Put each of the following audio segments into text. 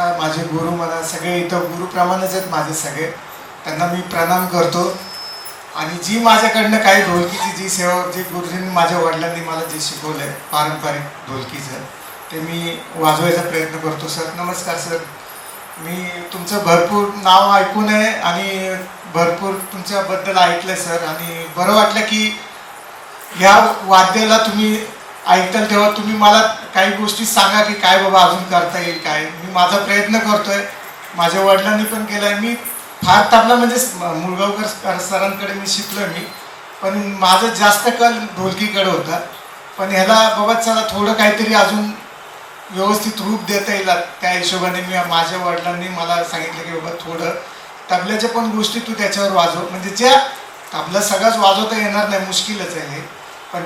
मला माझे गुरु मला सगळे इथं गुरुप्रमाणेच आहेत माझे सगळे, त्यांना मी प्रणाम करतो. आणि जी माझ्याकडनं काही ढोलकीची जी सेवा जी गुरुजींनी माझ्या वडिलांनी मला जे शिकवलं आहे पारंपरिक ढोलकीचं ते मी वाजवायचा प्रयत्न करतो. सर नमस्कार सर. मी तुमचं भरपूर नाव ऐकून आहे आणि भरपूर तुमच्याबद्दल ऐकलं सर, आणि बरं वाटलं की ह्या वाद्याला तुम्ही ऐकताल तेव्हा तुम्ही मला काही गोष्टी सांगा की काय बाबा अजून करता येईल काय. मी माझा प्रयत्न करतोय, माझ्या वडिलांनी पण केला आहे. मी फार तबला म्हणजे मुळगावकर सरांकडे मी शिकलो मी, पण माझं जास्त कल ढोलकीकडे होता. पण ह्याला बाबा चला थोडं काहीतरी अजून व्यवस्थित रूप देता येईल त्या हिशोबाने मी माझ्या वडिलांनी मला सांगितलं की बाबा थोडं तबल्याच्या पण गोष्टी तू त्याच्यावर वाजव, म्हणजे ज्या तबला सगळंच वाजवता येणार नाही मुश्किलच आहे हे, पण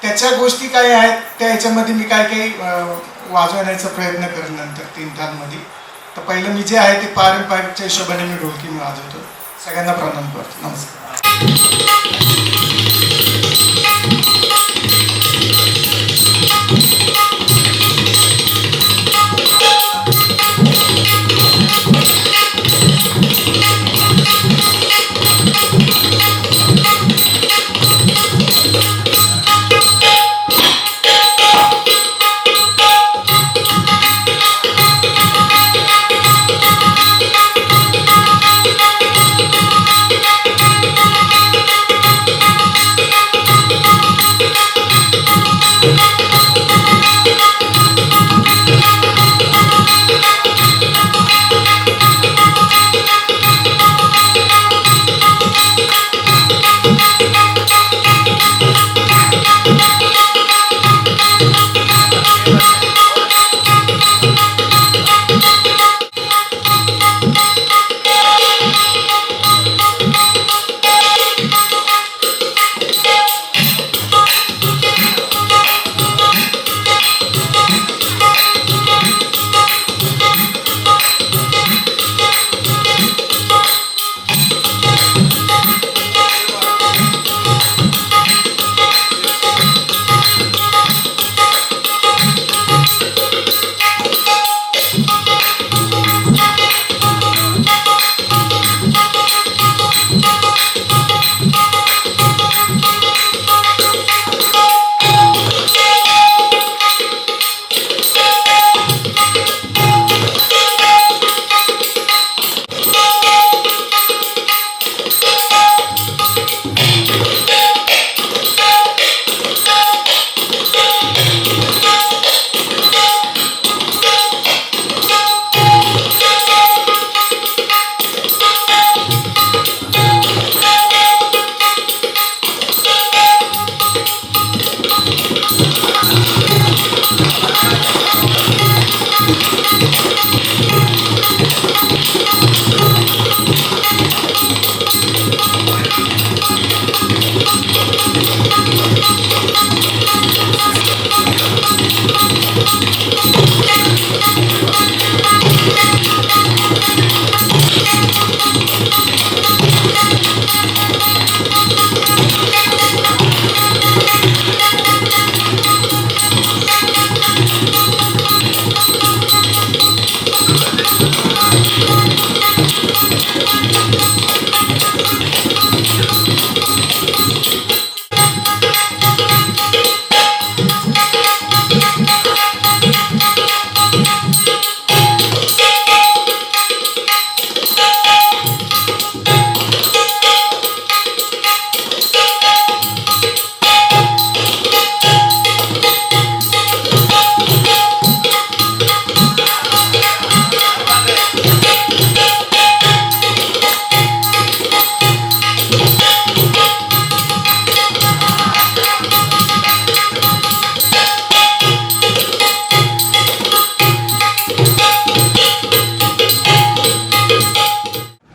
त्याच्या गोष्टी काय आहेत त्या ह्याच्यामध्ये मी काही वाजवण्याचा प्रयत्न करेन नंतर 3 तालमध्ये. तर पहिलं मी जे आहे ते पारंपरिकच्या हिशोबाने मी ढोलकी मी वाजवतो. सगळ्यांना प्रणाम करतो. नमस्कार.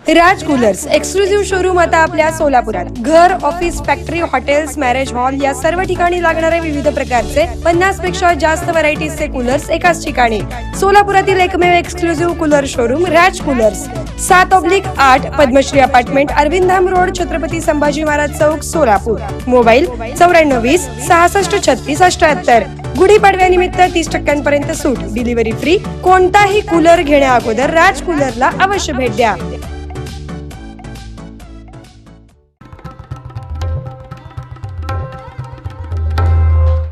राज कूलर्स एक्सक्लुझिव्ह शोरूम आता आपल्या सोलापुरात. घर, office, factory, hotels, marriage hall या सर्व ठिकाणी लागणारे विविध प्रकारचे 50 पेक्षा जास्त व्हरायटीजचे कूलर्स एकाच ठिकाणी. सोलापुरातील एकमेव exclusive cooler showroom Raj coolers. 7/8 Padmashri apartment, Arvindam road, Chhatrapati Sambhaji Maharaj चौक, सोलापूर. मोबाईल 9420 66 36 78. गुढीपाडव्यानिमित्त 30% सूट, डिलिव्हरी फ्री. कोणताही कूलर घेण्या अगोदर राज कूलरला अवश्य भेट द्या.